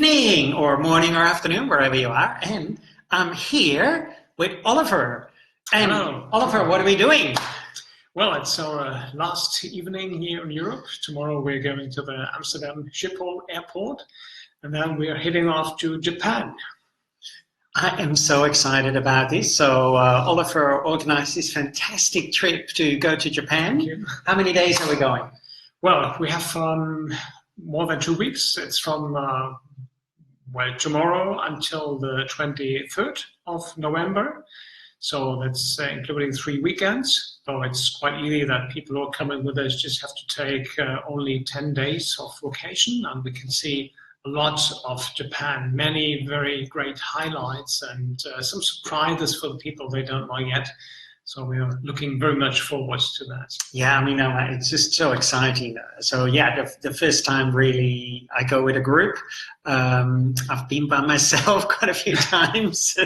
evening or morning or afternoon, wherever you are. And I'm here with Oliver. And Hello. Oliver, what are we doing? Well, it's our last evening here in Europe. Tomorrow we're going to the Amsterdam Schiphol airport, and then we're heading off to Japan. I am so excited about this. So Oliver organized this fantastic trip to go to Japan. Thank you. How many days are we going? Well, we have more than 2 weeks. It's from tomorrow until the 23rd of November. So that's including 3 weekends. So it's quite easy that people who are coming with us just have to take only 10 days of vacation, and we can see a lot of Japan, many very great highlights and some surprises for the people they don't know yet. So we are looking very much forward to that. Yeah, I mean, it's just so exciting. So yeah, the first time really I go with a group. I've been by myself quite a few times.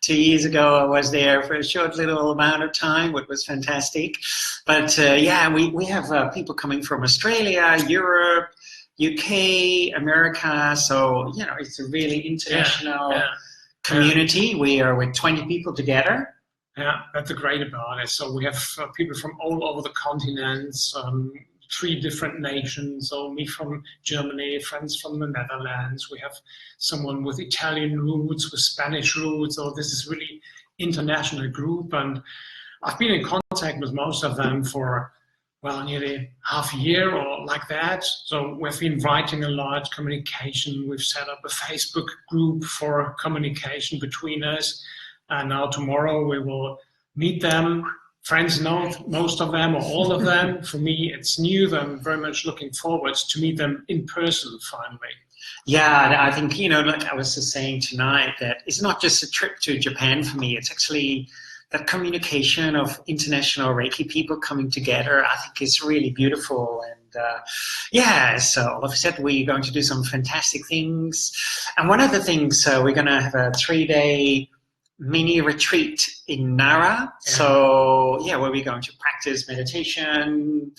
2 years ago, I was there for a short little amount of time, which was fantastic. But yeah, we have people coming from Australia, Europe, UK, America. So, you know, it's a really international community. We are with 20 people together. Yeah, that's the great about it. So we have people from all over the continents, 3 different nations. So me from Germany, friends from the Netherlands. We have someone with Italian roots, with Spanish roots. So this is really international group. And I've been in contact with most of them for, well, nearly half a year or like that. So we've been writing a lot, communication. We've set up a Facebook group for communication between us. And now tomorrow we will meet them. Friends know most of them or all of them. For me, it's new. I'm very much looking forward to meet them in person finally. Yeah, I think, you know, like I was just saying tonight, that it's not just a trip to Japan for me. It's actually that communication of international Reiki people coming together. I think it's really beautiful. And yeah, so like I said, we're going to do some fantastic things. And one of the things, we're going to have a 3-day mini retreat in Nara. Yeah. So yeah, where we're going to practice meditation,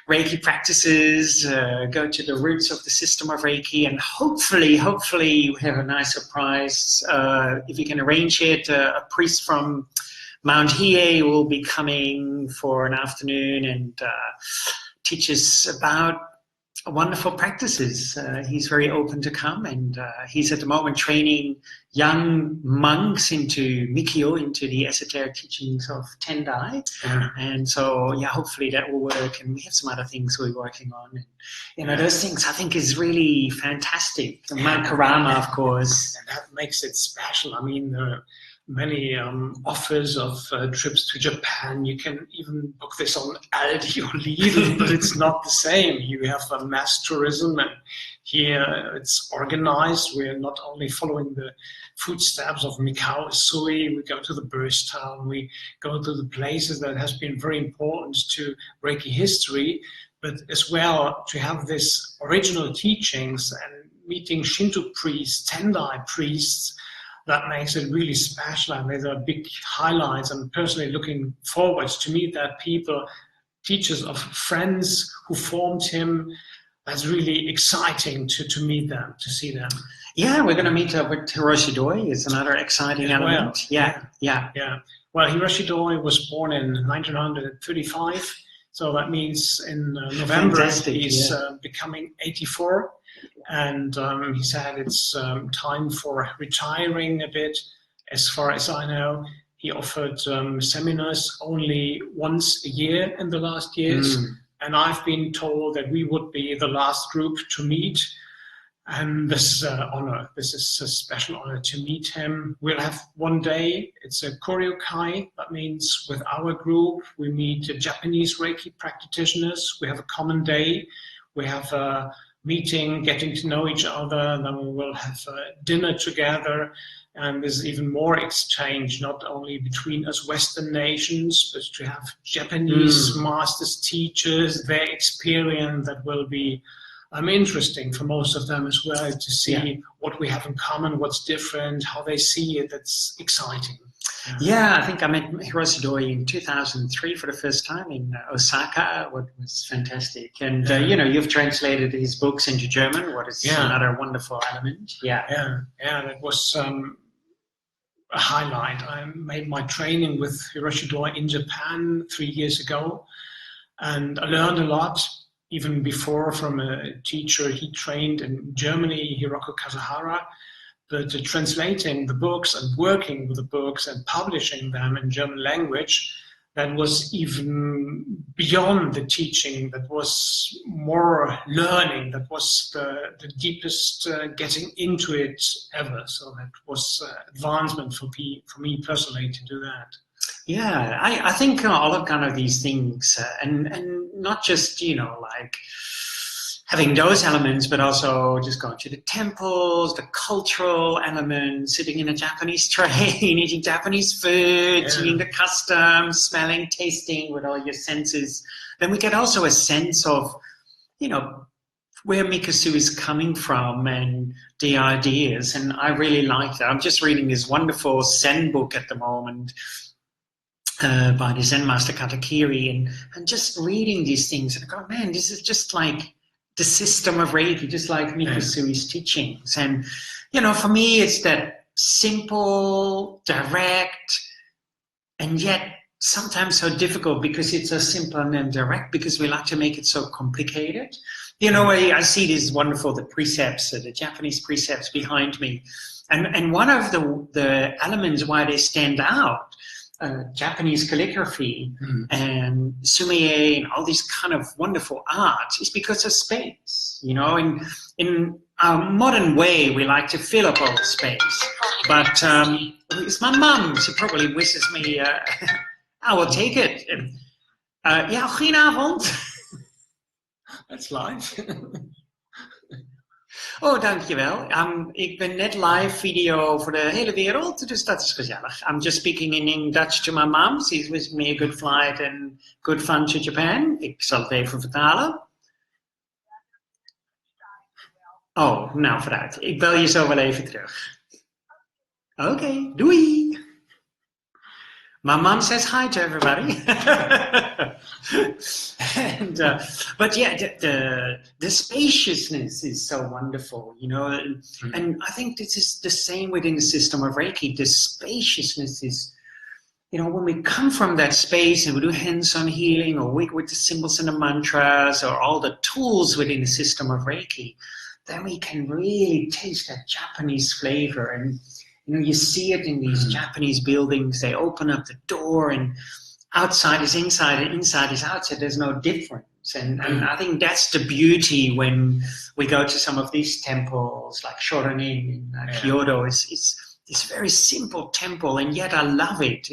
Reiki practices, go to the roots of the system of Reiki, and hopefully we have a nice surprise. If we can arrange it, a priest from Mount Hiei will be coming for an afternoon and teach us about wonderful practices. He's very open to come, and he's at the moment training young monks into Mikyo, into the esoteric teachings of Tendai. And so, yeah, hopefully that will work. And we have some other things we're working on. And, you know, those things I think is really fantastic. Mount Karama, of course. And that makes it special. I mean, there are many offers of trips to Japan. You can even book this on Aldi or Lidl, but it's not the same. You have mass tourism, and here it's organized. We're not only following the footsteps of Mikao Usui, we go to the birth town, we go to the places that has been very important to Reiki history, but as well to have this original teachings and meeting Shinto priests, Tendai priests. That makes it really special, and these are big highlights. I'm personally looking forward to meet that people, teachers of friends who formed him. That's really exciting to meet them, to see them. Yeah, we're going to meet up with Hiroshi Doi. It's another exciting element. Yeah. Well, Hiroshi Doi was born in 1935, so that means in November he's becoming 84. And he said it's time for retiring a bit. As far as I know, he offered seminars only once a year in the last years. And I've been told that we would be the last group to meet. And this is an honor. This is a special honor to meet him. We'll have one day. It's a Koryokai. That means with our group, we meet Japanese Reiki practitioners. We have a common day. We have a meeting, getting to know each other, then we will have dinner together, and there's even more exchange, not only between us Western nations, but to have Japanese masters, teachers, their experience. That will be interesting for most of them as well, to see what we have in common, what's different, how they see it. That's exciting. Yeah, I think I met Hiroshi Doi in 2003 for the first time in Osaka, what was fantastic. And, you know, you've translated his books into German, what is another wonderful element. Yeah, that was a highlight. I made my training with Hiroshi Doi in Japan 3 years ago, and I learned a lot, even before, from a teacher he trained in Germany, Hiroko Kasahara. But translating the books and working with the books and publishing them in German language, that was even beyond the teaching. That was more learning. That was the deepest getting into it ever. So that was advancement for me personally to do that. Yeah, I think all of kind of these things, and not just, you know, like having those elements, but also just going to the temples, the cultural elements, sitting in a Japanese train, eating Japanese food, seeing the customs, smelling, tasting with all your senses. Then we get also a sense of, you know, where Mikasu is coming from and the ideas. And I really like that. I'm just reading this wonderful Zen book at the moment by the Zen master Katakiri, and just reading these things and I go, man, this is just like the system of Reiki, just like Mikasui's teachings. And, you know, for me, it's that simple, direct, and yet sometimes so difficult because it's so simple and direct because we like to make it so complicated. You know, I see these wonderful, the precepts, the Japanese precepts behind me. And one of the elements why they stand out, Japanese calligraphy and sumie and all these kind of wonderful arts is because of space. You know, in our modern way, we like to fill up all the space. But it's my mum. She probably wishes me, I will take it. Ja, goedenavond. That's live. Oh, dankjewel. Ik ben net live video voor de hele wereld, dus dat is gezellig. I'm just speaking in Dutch to my mom. She's wishing me a good flight and good fun to Japan. Ik zal het even vertalen. Oh, nou vooruit. Ik bel je zo wel even terug. Oké, doei! My mom says hi to everybody. And, but yeah, the spaciousness is so wonderful, you know, and I think this is the same within the system of Reiki. The spaciousness is, you know, when we come from that space and we do hands-on healing or work with the symbols and the mantras or all the tools within the system of Reiki, then we can really taste that Japanese flavor. And you know, you see it in these Japanese buildings. They open up the door and outside is inside and inside is outside. There's no difference. And I think that's the beauty when we go to some of these temples like Shorin in Kyoto. It's very simple temple, and yet I love it.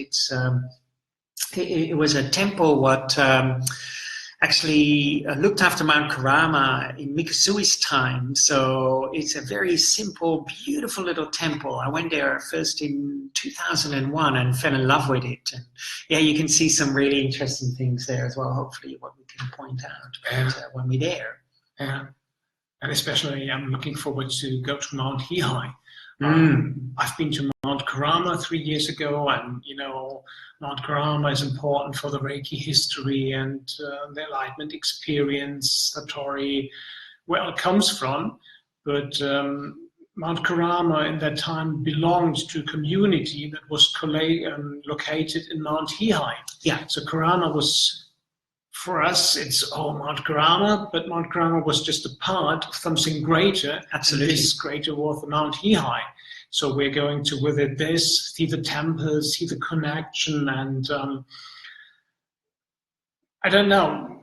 It was a temple what actually looked after Mount Kurama in Mikasui's time. So it's a very simple, beautiful little temple. I went there first in 2001 and fell in love with it. And yeah, you can see some really interesting things there as well, hopefully, what we can point out when we're there. Yeah, and especially I'm looking forward to go to Mount Hihai. I've been to Mount Kurama 3 years ago, and you know, Mount Kurama is important for the Reiki history and the enlightenment experience, Satori, where it comes from. But Mount Kurama in that time belonged to a community that was located in Mount Hihai. Yeah. So Kurama was, for us, it's Mount Kurama, but Mount Kurama was just a part of something greater. Absolutely. This greater was Mount Hihai. So we're going to visit this, see the temples, see the connection, and I don't know.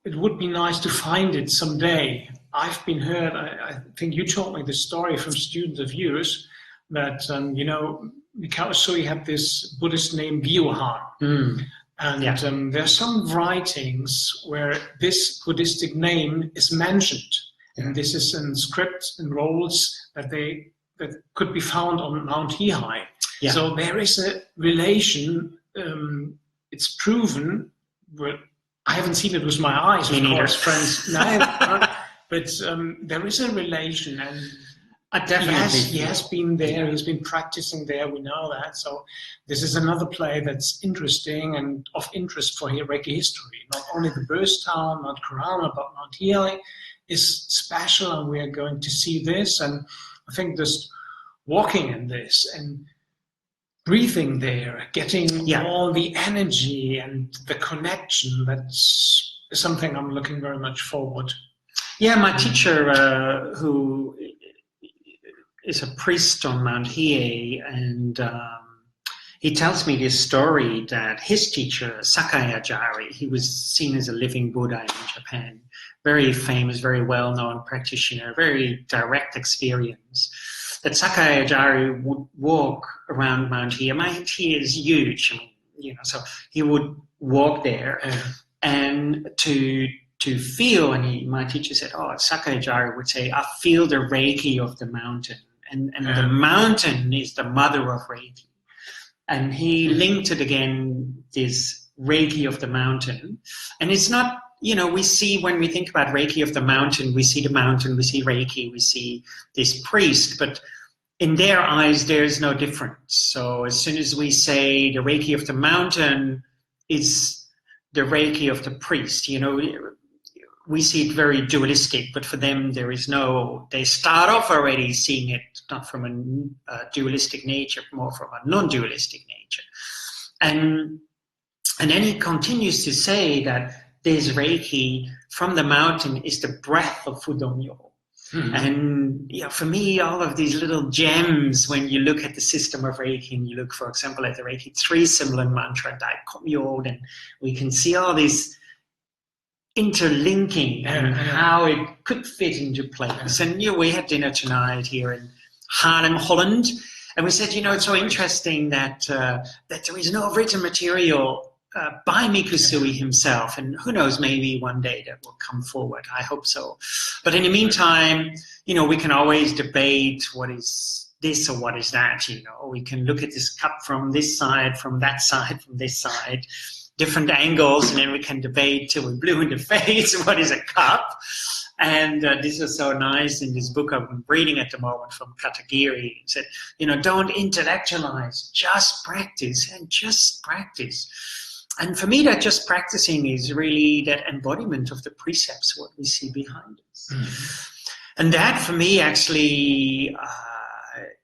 It would be nice to find it someday. I've been heard. I think you told me the story from students of yours that you know, Mikao-sui had this Buddhist name Gyohan. And there are some writings where this Buddhistic name is mentioned. And this is in script and rolls that could be found on Mount Hihai. Yeah. So there is a relation. It's proven, but I haven't seen it with my eyes, of course, friends. No, but there is a relation. And he has been there. He's been practicing there. We know that. So this is another play that's interesting and of interest for Reiki history. Not only the birth town, Mount Karama, but Mount Hiei is special, and we are going to see this. And I think just walking in this and breathing there, getting all the energy and the connection, that's something I'm looking very much forward. Yeah, my teacher, who is a priest on Mount Hiei, and he tells me this story that his teacher, Sakai Ajari, he was seen as a living Buddha in Japan, very famous, very well-known practitioner, very direct experience, that Sakai Ajari would walk around Mount Hiei. Mount Hiei is huge, I mean, so he would walk there and to feel, and my teacher said, Sakai Ajari would say, I feel the Reiki of the mountain. And the mountain is the mother of Reiki. And he linked it again, this Reiki of the mountain. And it's not, we see, when we think about Reiki of the mountain, we see Reiki, we see this priest, but in their eyes, there's no difference. So as soon as we say the Reiki of the mountain is the Reiki of the priest, we see it very dualistic, but for them there is no, they start off already seeing it not from a dualistic nature, more from a non-dualistic nature. And then he continues to say that this Reiki from the mountain is the breath of Fudomyo. Mm-hmm. And for me, all of these little gems, when you look at the system of Reiki, and you look, for example, at the Reiki 3 symbol and mantra, Daikomyo, and we can see all these interlinking and how it could fit into place. And we had dinner tonight here in Haarlem, Holland, and we said, it's so interesting that there is no written material by Mikusui himself, and who knows, maybe one day that will come forward. I hope so. But in the meantime, we can always debate what is this or what is that. We can look at this cup from this side, from that side, from this side, different angles, and then we can debate till we're blue in the face what is a cup. And this is so nice in this book I'm reading at the moment from Katagiri. It said, don't intellectualize, just practice, and just practice. And for me, that just practicing is really that embodiment of the precepts, what we see behind us. Mm-hmm. And that, for me, actually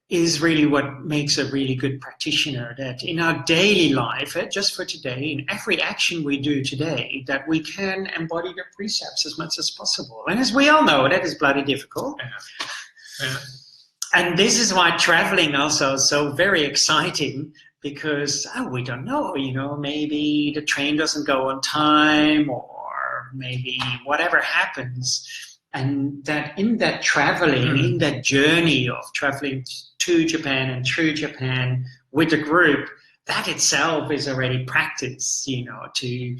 is really what makes a really good practitioner, that in our daily life, just for today, in every action we do today, that we can embody the precepts as much as possible. And as we all know, that is bloody difficult. Yeah. And this is why traveling also is so very exciting, because we don't know, maybe the train doesn't go on time, or maybe whatever happens. And that in that traveling, in that journey of traveling to Japan and through Japan with a group, that itself is already practice, to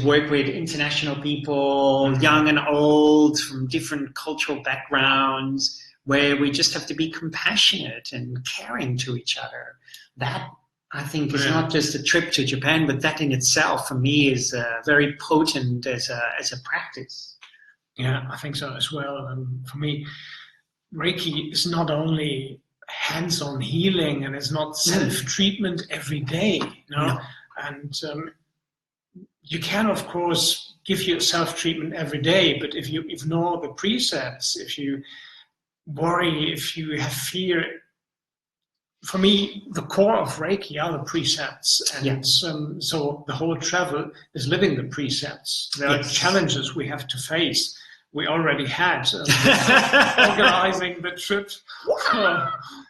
work with international people, young and old, from different cultural backgrounds, where we just have to be compassionate and caring to each other. That, I think, is not just a trip to Japan, but that in itself, for me, is very potent as a practice. Yeah, I think so as well. And for me, Reiki is not only hands-on healing, and it's not self-treatment every day. No. And you can, of course, give yourself treatment every day, but if you ignore the precepts, if you worry, if you have fear, for me, the core of Reiki are the precepts. And so the whole travel is living the precepts. There are challenges we have to face. We already had organizing the trip.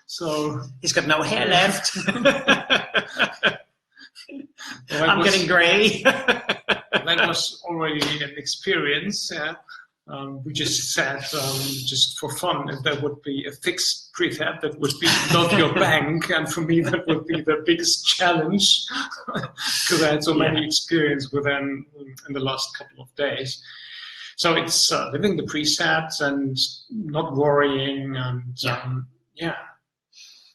So he's got no hair left. I'm getting grey. That was already an experience. Yeah. We just said, just for fun, if there would be a fixed precept, that would be not your bank. And for me, that would be the biggest challenge, because I had so many experience with them in the last couple of days. So it's living the precepts and not worrying, and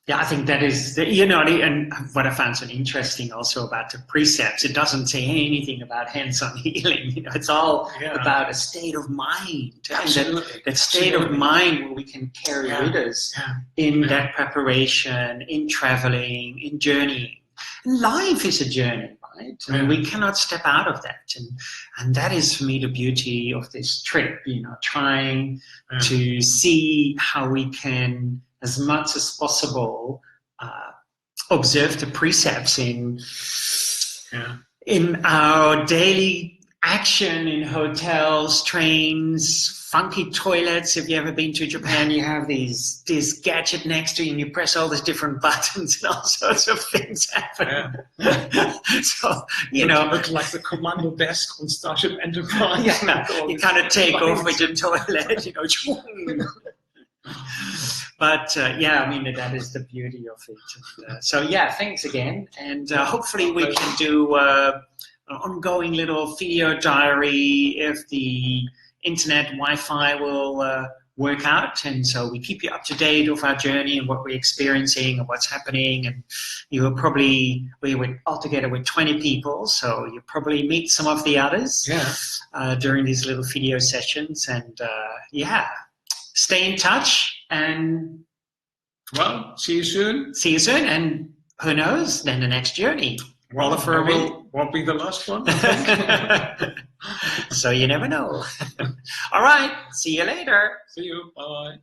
Yeah, I think that is, and what I found so interesting also about the precepts, it doesn't say anything about hands-on healing. It's all about a state of mind. Absolutely. And that state of mind where we can carry with us in that preparation, in traveling, in journeying. And life is a journey, right? And we cannot step out of that. And that is, for me, the beauty of this trip, trying to see how we can, as much as possible, observe the precepts in our daily action, in hotels, trains, funky toilets. If you've ever been to Japan, you have this gadget next to you and you press all these different buttons and all sorts of things happen. So, look like the commando desk on Starship Enterprise. You kind of take off with your toilet, But that is the beauty of it. And, so thanks again, and hopefully we can do an ongoing little video diary if the internet Wi-Fi will work out, and so we keep you up to date of our journey and what we're experiencing and what's happening. And we were all together with 20 people, so you probably meet some of the others during these little video sessions. And stay in touch, and see you soon. See you soon, and who knows, then the next journey. Oliver won't be the last one, I think. So you never know. All right, see you later. See you, bye.